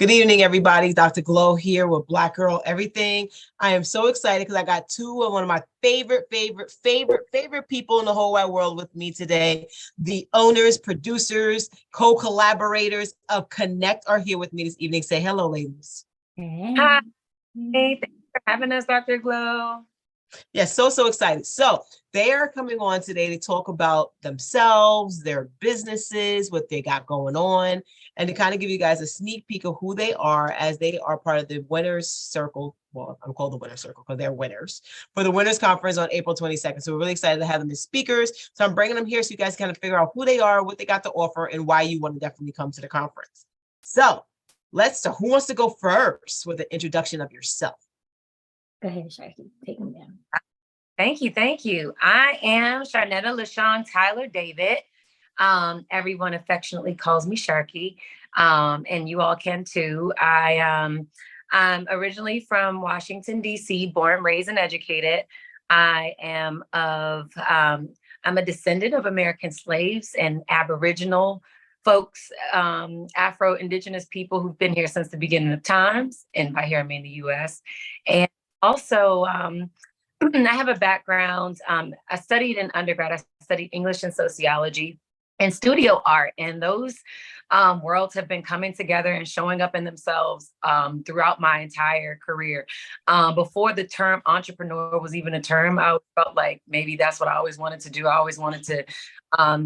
Good evening, everybody. Dr. Glow here with Black Girl Everything. I am so excited because I got two of one of my favorite people in the whole wide world with me today. The owners, producers, co-collaborators of Connect are here with me this evening. Say hello, ladies. Hey. Hi. Hey, thanks for having us, Dr. Glow. Yes, so excited. So they are coming on today to talk about themselves, their businesses, what they got going on, and to kind of give you guys a sneak peek of who they are as they are part of the Winners Circle. Well, I'm called the Winners Circle because they're winners for the Winners Conference on April 22nd. So we're really excited to have them as speakers. So I'm bringing them here so you guys kind of figure out who they are, what they got to offer, and why you want to definitely come to the conference. So let's start. Who wants to go first with an introduction of yourself? Go ahead, Sharky. Take me down. Thank you. I am Sharnetta LaShawn Tyler David. Everyone affectionately calls me Sharky, and you all can too. I'm originally from Washington, D.C., born, raised, and educated. I'm a descendant of American slaves and Aboriginal folks, Afro-Indigenous people who've been here since the beginning of times, and by here I mean the U.S. And also, I have a background. I studied in undergrad. I studied English and sociology and studio art, and those worlds have been coming together and showing up in themselves throughout my entire career. Before the term entrepreneur was even a term, I felt like maybe that's what I always wanted to do. I always wanted to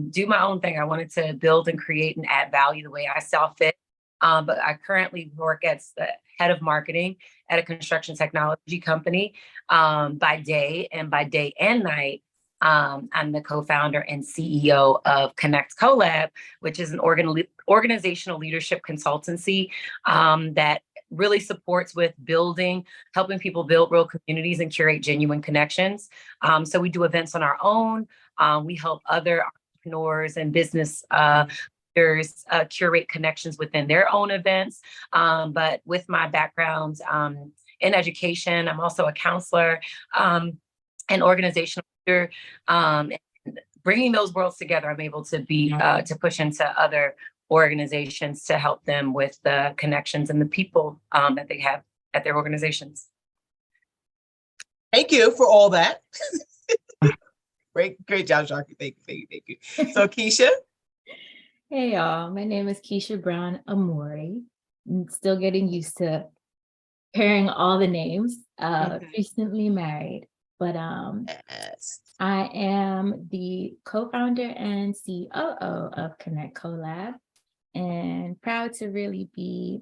do my own thing. I wanted to build and create and add value the way I saw fit. But I currently work as the head of marketing at a construction technology company by day and night. I'm the co-founder and CEO of Connect Collab, which is an organizational leadership consultancy that really supports with helping people build real communities and curate genuine connections. So we do events on our own. We help other entrepreneurs and business curate connections within their own events. But with my background in education, I'm also a counselor and organizational leader. Bringing those worlds together, I'm able to be to push into other organizations to help them with the connections and the people that they have at their organizations. Thank you for all that. Great job, Sharky. Thank you. So Keisha. Hey y'all, my name is Keisha Brown Amori. I'm still getting used to hearing all the names. Recently married, but yes. I am the co-founder and COO of Connect Collab, and proud to really be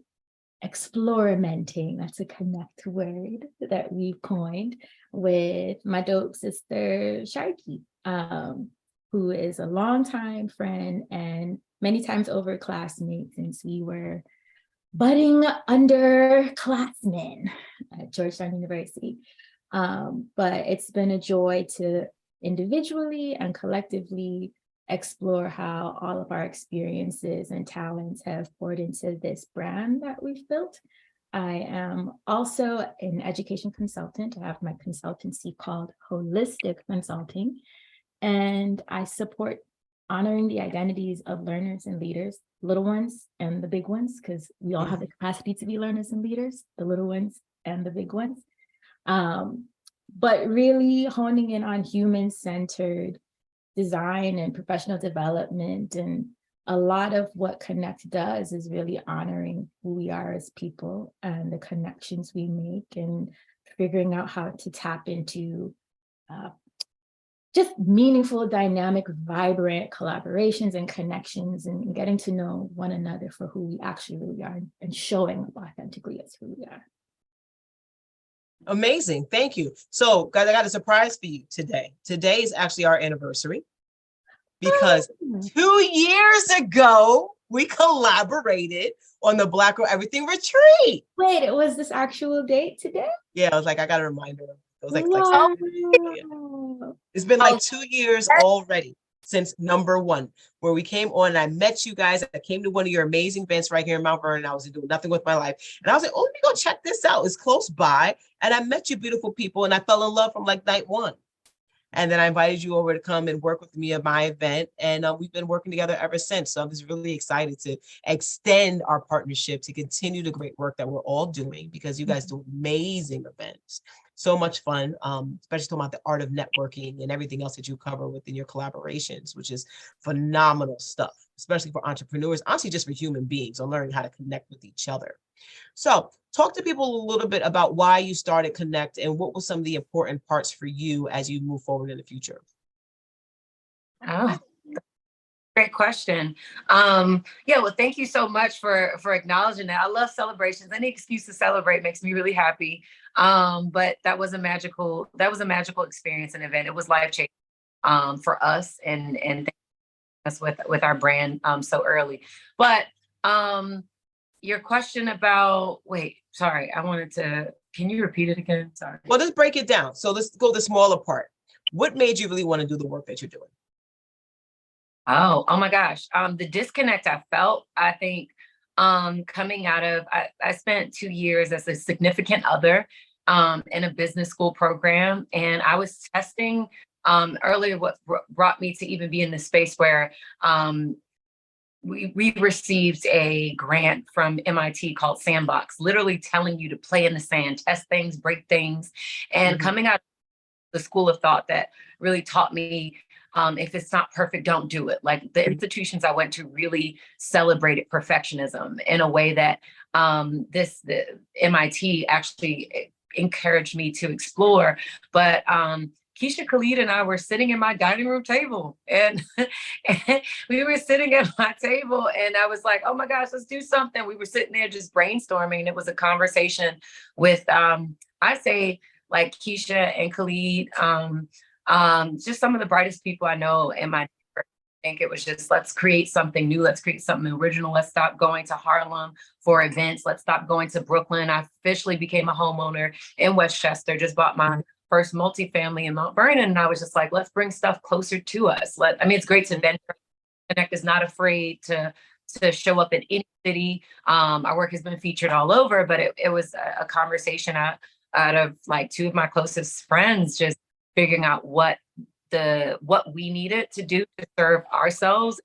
experimenting. That's a Connect word that we've coined with my dope sister Sharky, who is a longtime friend and many times over classmates since we were budding underclassmen at Georgetown University. But it's been a joy to individually and collectively explore how all of our experiences and talents have poured into this brand that we've built. I am also an education consultant. I have my consultancy called Holistic Consulting, and I support honoring the identities of learners and leaders, little ones and the big ones, because we all have the capacity to be learners and leaders, the little ones and the big ones. But really honing in on human-centered design and professional development. And a lot of what Connect does is really honoring who we are as people and the connections we make and figuring out how to tap into just meaningful, dynamic, vibrant collaborations and connections and getting to know one another for who we actually really are and showing up authentically as who we are. Amazing. Thank you. So guys, I got a surprise for you today. Today is actually our anniversary because 2 years ago, we collaborated on the Black Girl Everything retreat. Wait, it was this actual date today? Yeah, I was like, I got to remind her. It was like, it's been like 2 years already since number one, where we came on and I met you guys. I came to one of your amazing events right here in Mount Vernon. I was doing nothing with my life. And I was like, oh, let me go check this out. It's close by. And I met you beautiful people and I fell in love from like night one. And then I invited you over to come and work with me at my event. And we've been working together ever since. So I'm just really excited to extend our partnership to continue the great work that we're all doing, because you guys do amazing events. So much fun, especially talking about the art of networking and everything else that you cover within your collaborations, which is phenomenal stuff, especially for entrepreneurs, honestly, just for human beings on learning how to connect with each other. So talk to people a little bit about why you started Connect and what were some of the important parts for you as you move forward in the future. Oh, great question. Yeah, well, thank you so much for acknowledging that. I love celebrations. Any excuse to celebrate makes me really happy. But that was a magical experience and event. It was life-changing for us and us with our brand so early. But your question about, wait, sorry, can you repeat it again? Sorry. Well, let's break it down. So let's go the smaller part. What made you really want to do the work that you're doing? Oh my gosh. The disconnect I felt, I think, coming out of, I spent 2 years as a significant other in a business school program. And I was testing earlier what brought me to even be in this space where we received a grant from MIT called Sandbox, literally telling you to play in the sand, test things, break things. And coming out of the school of thought that really taught me, if it's not perfect, don't do it. Like the institutions I went to really celebrated perfectionism in a way that the MIT actually encouraged me to explore. But Keisha Khalid and I were sitting at my dining room table, and we were sitting at my table, and I was like, oh my gosh, let's do something. We were sitting there just brainstorming. It was a conversation with, I say, like Keisha and Khalid, just some of the brightest people I know in my neighborhood. I think it was just, let's create something new. Let's create something original. Let's stop going to Harlem for events. Let's stop going to Brooklyn. I officially became a homeowner in Westchester, just bought my first multifamily in Mount Vernon. And I was just like, let's bring stuff closer to us. It's great to venture. Connect is not afraid to show up in any city. Our work has been featured all over, but it was a conversation out of like 2 of my closest friends, just figuring out what we needed to do to serve ourselves,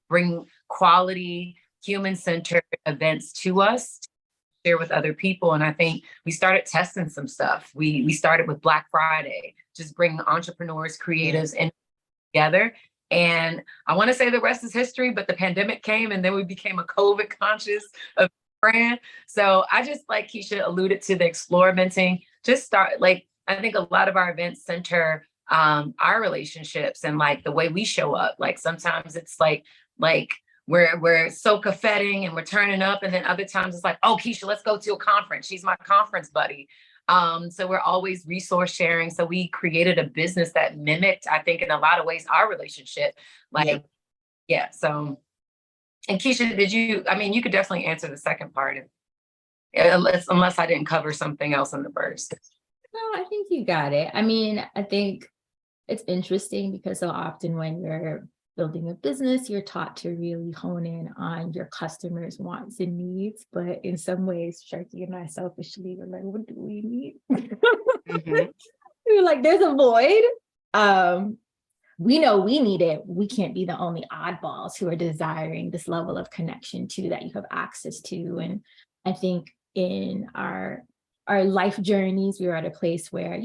bring quality, human-centered events to us, share with other people. And I think we started testing some stuff. We started with Black Friday, just bringing entrepreneurs, creatives in together. And I want to say the rest is history, but the pandemic came and then we became a COVID conscious brand. So I just, like Keisha alluded to, the experimenting, just start, like, I think a lot of our events center our relationships and like the way we show up. Like sometimes it's like we're so confetting and we're turning up, and then other times it's like, oh, Keisha, let's go to a conference. She's my conference buddy. So we're always resource sharing. So we created a business that mimicked, I think, in a lot of ways, our relationship. So, and Keisha, you could definitely answer the second part, unless I didn't cover something else in the first. No, I think you got it. I mean, I think it's interesting because so often when you're building a business, you're taught to really hone in on your customers' wants and needs. But in some ways, Sharky and I selfishly were like, what do we need? We were like, there's a void. We know we need it. We can't be the only oddballs who are desiring this level of connection to that you have access to. And I think in our life journeys, we were at a place where,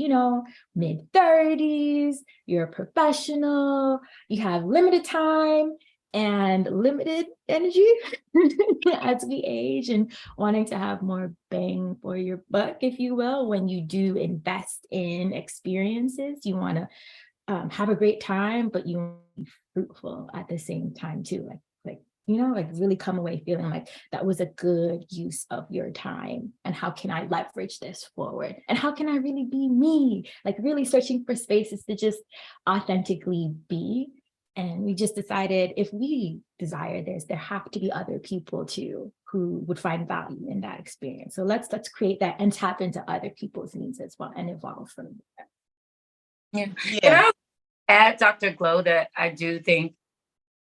mid-30s, you're a professional, you have limited time and limited energy as we age, and wanting to have more bang for your buck, if you will. When you do invest in experiences, you want to have a great time, but you want to be fruitful at the same time too. Like really come away feeling like that was a good use of your time. And how can I leverage this forward? And how can I really be me? Like really searching for spaces to just authentically be. And we just decided, if we desire this, there have to be other people too who would find value in that experience. So let's create that and tap into other people's needs as well and evolve from there. Yeah. Can I add, Dr. Glow, that I do think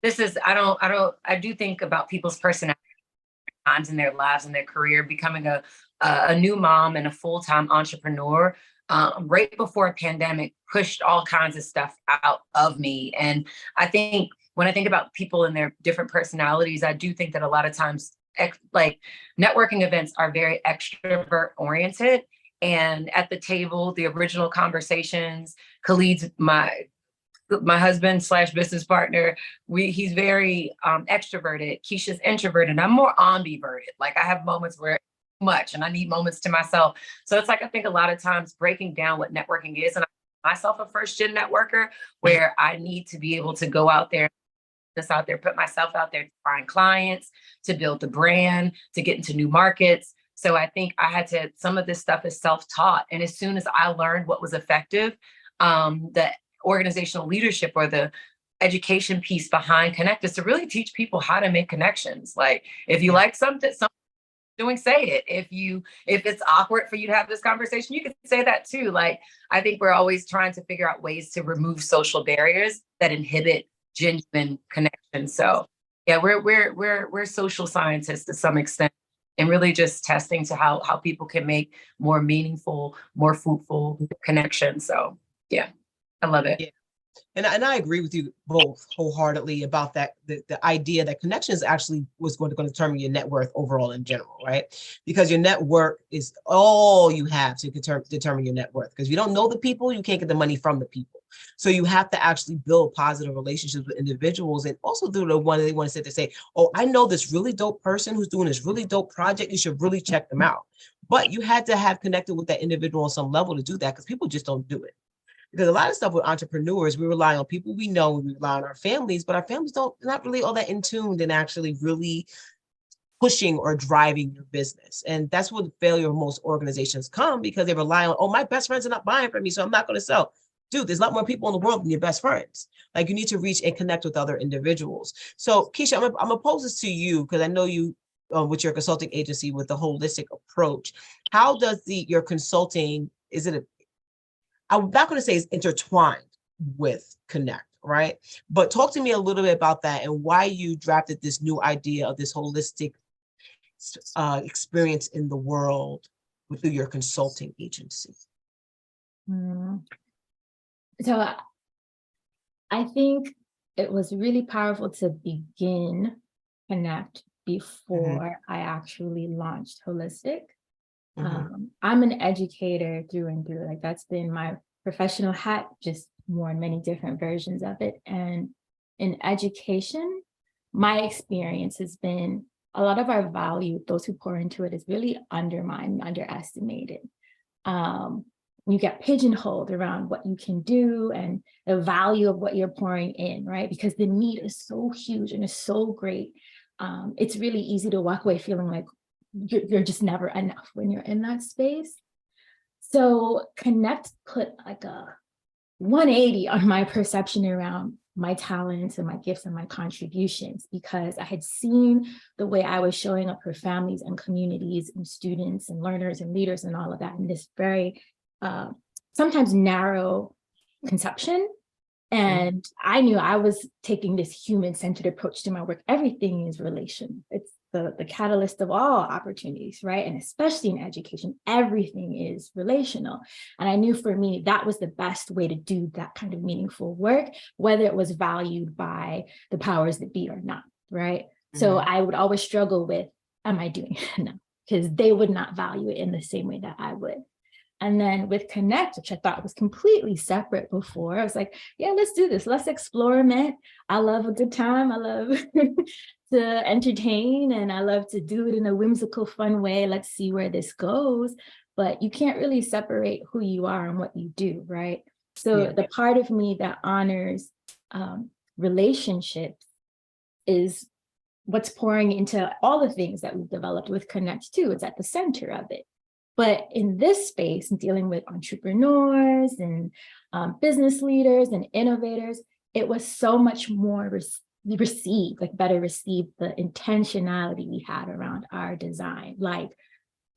I do think about people's personality. times in their lives and their career, becoming a new mom and a full-time entrepreneur right before a pandemic pushed all kinds of stuff out of me. And I think when I think about people and their different personalities, I do think that a lot of times like networking events are very extrovert oriented. And at the table, the original conversations, Khalid's my husband slash business partner, he's very extroverted. Keisha's introverted. I'm more ambiverted. Like I have moments where much and I need moments to myself. So it's like I think a lot of times breaking down what networking is, and I'm myself a first gen networker where I need to be able to go out there, put myself out there to find clients, to build the brand, to get into new markets. So I think some of this stuff is self-taught. And as soon as I learned what was effective, the organizational leadership or the education piece behind Connect is to really teach people how to make connections. Like if you like something doing, say it. If it's awkward for you to have this conversation, you can say that too. Like I think we're always trying to figure out ways to remove social barriers that inhibit genuine connection. So yeah, we're social scientists to some extent, and really just testing to how people can make more meaningful, more fruitful connections. So yeah, I love it. Yeah. And I agree with you both wholeheartedly about that, the idea that connection is actually what's going to determine your net worth overall in general, right? Because your network is all you have to determine your net worth. Because if you don't know the people, you can't get the money from the people. So you have to actually build positive relationships with individuals, and also do the one they want to sit there and say, oh, I know this really dope person who's doing this really dope project. You should really check them out. But you had to have connected with that individual on some level to do that, because people just don't do it. Because a lot of stuff with entrepreneurs, we rely on people we know, we rely on our families, but our families not really all that in tune and actually really pushing or driving your business. And that's where the failure of most organizations come, because they rely on, oh, my best friends are not buying from me, so I'm not going to sell. Dude, there's a lot more people in the world than your best friends. Like you need to reach and connect with other individuals. So Keisha, I'm gonna pose this to you, because I know you with your consulting agency with the holistic approach. How does your consulting, I'm not going to say it's intertwined with Connect, right? But talk to me a little bit about that and why you drafted this new idea of this holistic experience in the world through your consulting agency. So I think it was really powerful to begin Connect before I actually launched Holistic. I'm an educator through and through. Like that's been my professional hat, just worn many different versions of it. And in education, my experience has been a lot of our value, those who pour into it, is really undermined, underestimated. You get pigeonholed around what you can do and the value of what you're pouring in, right? Because the need is so huge and is so great. It's really easy to walk away feeling like you're just never enough when you're in that space. So Connect put like a 180 on my perception around my talents and my gifts and my contributions, because I had seen the way I was showing up for families and communities and students and learners and leaders and all of that in this very sometimes narrow conception. And I knew I was taking this human-centered approach to my work. Everything is relational. It's the catalyst of all opportunities, right? And especially in education, everything is relational. And I knew for me, that was the best way to do that kind of meaningful work, whether it was valued by the powers that be or not, right? So I would always struggle with, am I doing it enough? Because they would not value it in the same way that I would. And then with Connect, which I thought was completely separate before, I was like, yeah, let's do this. Let's experiment. I love a good time. I love to entertain, and I love to do it in a whimsical, fun way. Let's see where this goes. But you can't really separate who you are and what you do, right? So the part of me that honors relationships is what's pouring into all the things that we've developed with Connect too. It's at the center of it. But in this space, dealing with entrepreneurs and business leaders and innovators, it was so much more better received the intentionality we had around our design. Like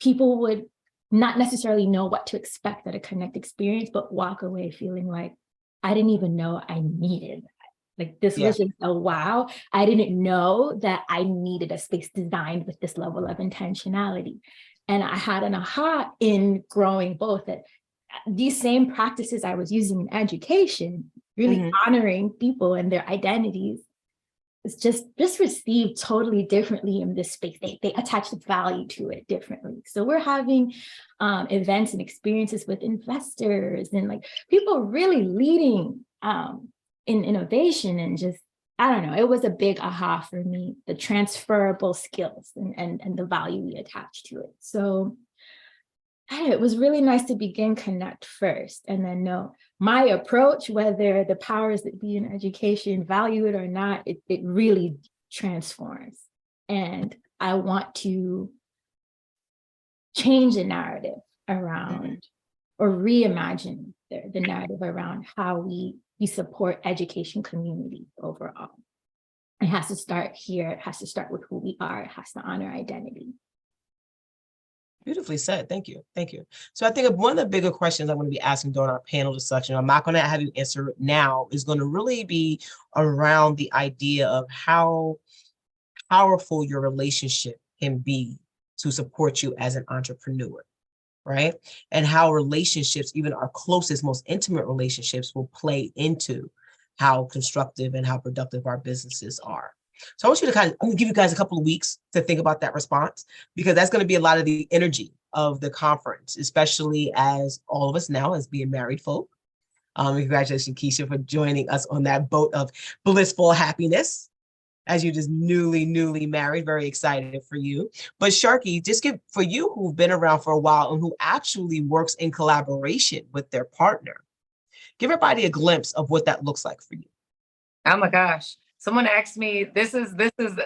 people would not necessarily know what to expect at a Connect experience, but walk away feeling like, I didn't even know I needed that. Like this was just a wow. I didn't know that I needed a space designed with this level of intentionality. And I had an aha in growing both that these same practices I was using in education, really honoring people and their identities, is just received totally differently in this space. They attach value to it differently. So we're having events and experiences with investors and like people really leading in innovation, and just, I don't know, it was a big aha for me, the transferable skills and the value we attach to it. So it was really nice to begin Connect first, and then know my approach, whether the powers that be in education value it or not, it really transforms. And I want to change the narrative around or reimagine the narrative around how we support education community overall. It has to start here. It has to start with who we are. It has to honor identity. Beautifully said. Thank you. Thank you. So I think one of the bigger questions I'm going to be asking during our panel discussion, I'm not going to have you answer it now, is going to really be around the idea of how powerful your relationship can be to support you as an entrepreneur, right? And how relationships, even our closest, most intimate relationships, will play into how constructive and how productive our businesses are. So I want you to I'm going to give you guys a couple of weeks to think about that response, because that's going to be a lot of the energy of the conference, especially as all of us now as being married folk. Congratulations, Keisha, for joining us on that boat of blissful happiness as you're just newly married. Very excited for you. But Sharky, just for you who've been around for a while and who actually works in collaboration with their partner, give everybody a glimpse of what that looks like for you. Oh my gosh. Someone asked me, this is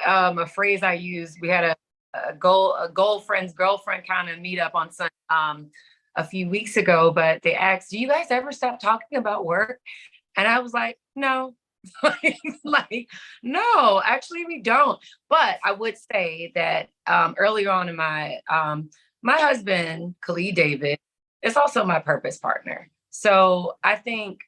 a phrase I use. We had a girlfriend kind of meetup on Sunday a few weeks ago, but they asked, do you guys ever stop talking about work? And I was like, no. No, actually we don't. But I would say that earlier on in my husband, Khalid David, is also my purpose partner. So I think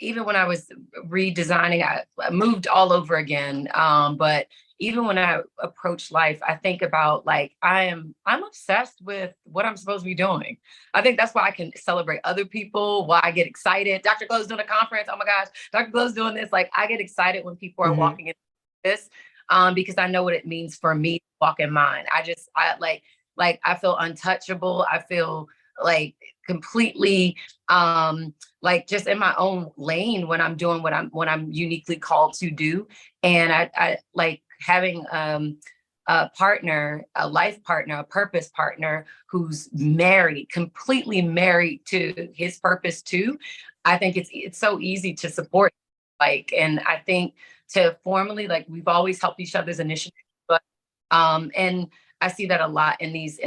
even when I was redesigning, I moved all over again. But even when I approach life, I think about I'm obsessed with what I'm supposed to be doing. I think that's why I can celebrate other people, why I get excited. Dr. Glow's doing a conference. Oh my gosh, Dr. Glow's doing this. I get excited when people are walking in this because I know what it means for me to walk in mine. I feel untouchable. I feel completely just in my own lane when I'm doing what I'm uniquely called to do. And I like having a partner, a life partner, a purpose partner who's completely married to his purpose too. I think it's so easy to support. And I think to formally, we've always helped each other's initiatives, but and I see that a lot in these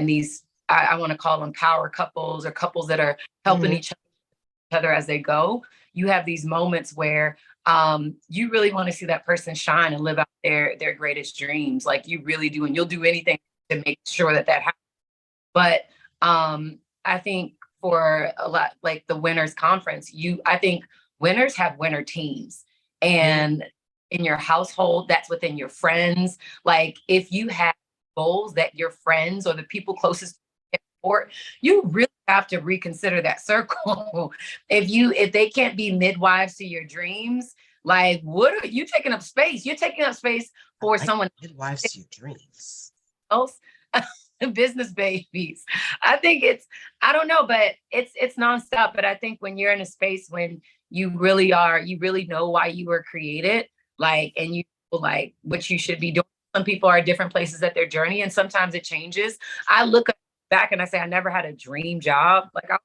I want to call them power couples, or couples that are helping each other as they go. You have these moments where you really want to see that person shine and live out their greatest dreams. You really do. And you'll do anything to make sure that happens. But I think for a lot, the winners conference, I think winners have winner teams. And in your household, that's within your friends. If you have goals that your friends or the people closest support, you really have to reconsider that circle. If they can't be midwives to your dreams, what are you taking up space? You're taking up space for someone midwives to your dreams else. Business babies. I think I don't know, but it's nonstop. But I think when you're in a space when you really know why you were created, and you what you should be doing. Some people are at different places at their journey, and sometimes it changes. I look back and I say, I never had a dream job. I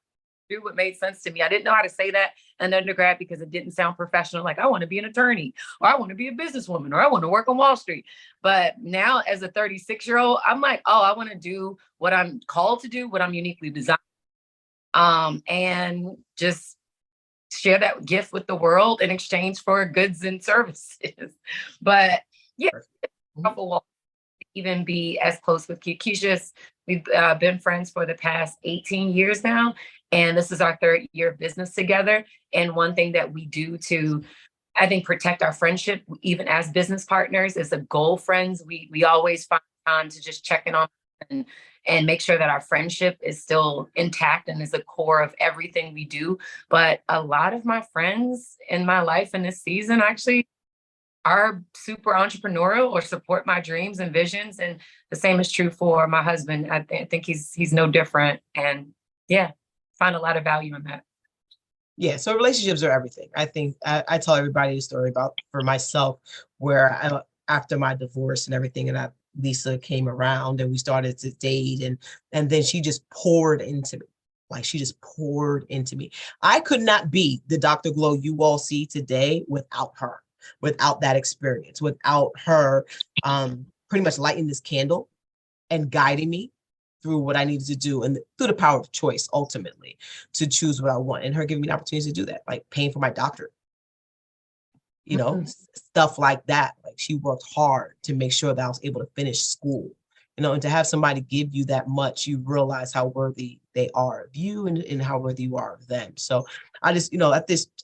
do what made sense to me. I didn't know how to say that in undergrad because it didn't sound professional. I want to be an attorney, or I want to be a businesswoman, or I want to work on Wall Street. But now as a 36-year-old, I'm I want to do what I'm called to do, what I'm uniquely designed, and just share that gift with the world in exchange for goods and services. But yeah, even be as close with Keisha. We've been friends for the past 18 years now, and this is our third year of business together. And one thing that we do to I think protect our friendship, even as business partners, as a goal friends. We always find time to just check in on and make sure that our friendship is still intact and is the core of everything we do. But a lot of my friends in my life in this season actually are super entrepreneurial or support my dreams and visions. And the same is true for my husband. I think he's no different. And yeah, find a lot of value in that. Yeah, so relationships are everything. I think I tell everybody a story about for myself where after my divorce and everything, and Lisa came around and we started to date, and then she just poured into me. Like she just poured into me. I could not be the Dr. Glow you all see today without her, without that experience, without her pretty much lighting this candle and guiding me through what I needed to do and through the power of choice, ultimately, to choose what I want. And her giving me an opportunity to do that, like paying for my doctorate, stuff like that. Like she worked hard to make sure that I was able to finish school, and to have somebody give you that much, you realize how worthy they are of you and how worthy you are of them. So I just,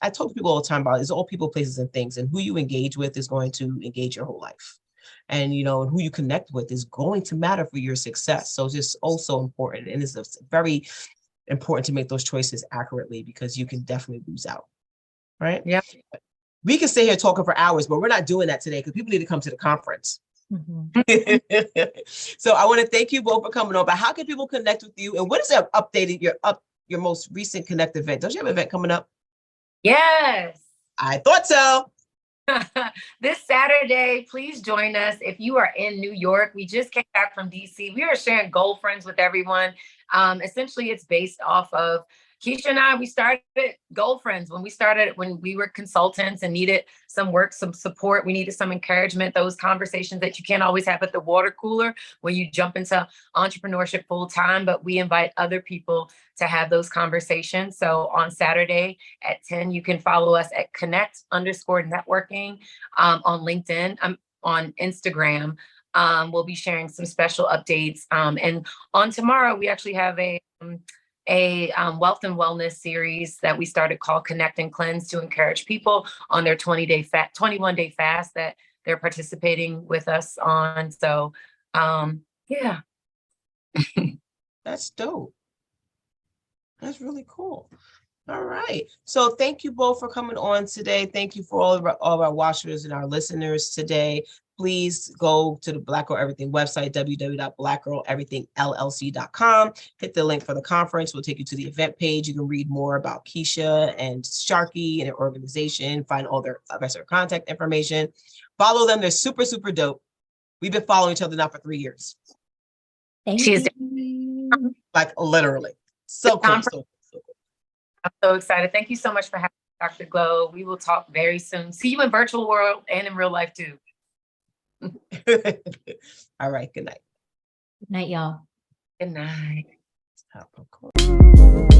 I talk to people all the time about it's all people, places, and things, and who you engage with is going to engage your whole life. And, and who you connect with is going to matter for your success. So it's just also important. And it's very important to make those choices accurately because you can definitely lose out. Right? Yeah. We can stay here talking for hours, but we're not doing that today because people need to come to the conference. So I want to thank you both for coming on. But how can people connect with you? And what is updated your most recent Connect event? Don't you have an event coming up? Yes. I thought so. This Saturday, please join us. If you are in New York, we just came back from DC. We are sharing Goal Friends with everyone. Essentially, it's based off of Keisha and I. We started Goal Friends when we were consultants and needed some work, some support. We needed some encouragement, those conversations that you can't always have at the water cooler when you jump into entrepreneurship full time, but we invite other people to have those conversations. So on Saturday at 10, you can follow us at connect_networking on LinkedIn, on Instagram. We'll be sharing some special updates. And on tomorrow, we actually have a wealth and wellness series that we started called Connect and Cleanse to encourage people on their 21-day fast that they're participating with us on. So, yeah. That's dope. That's really cool. All right. So thank you both for coming on today. Thank you for all of our watchers and our listeners today. Please go to the Black Girl Everything website, www.blackgirleverythingllc.com. Hit the link for the conference. We'll take you to the event page. You can read more about Keisha and Sharky and their organization, find all their rest of their contact information. Follow them. They're super, super dope. We've been following each other now for 3 years. Thank you. Like literally. So cool. I'm so excited. Thank you so much for having me, Dr. Glow. We will talk very soon. See you in virtual world and in real life too. All right. Good night. Good night, y'all. Good night. Stop recording.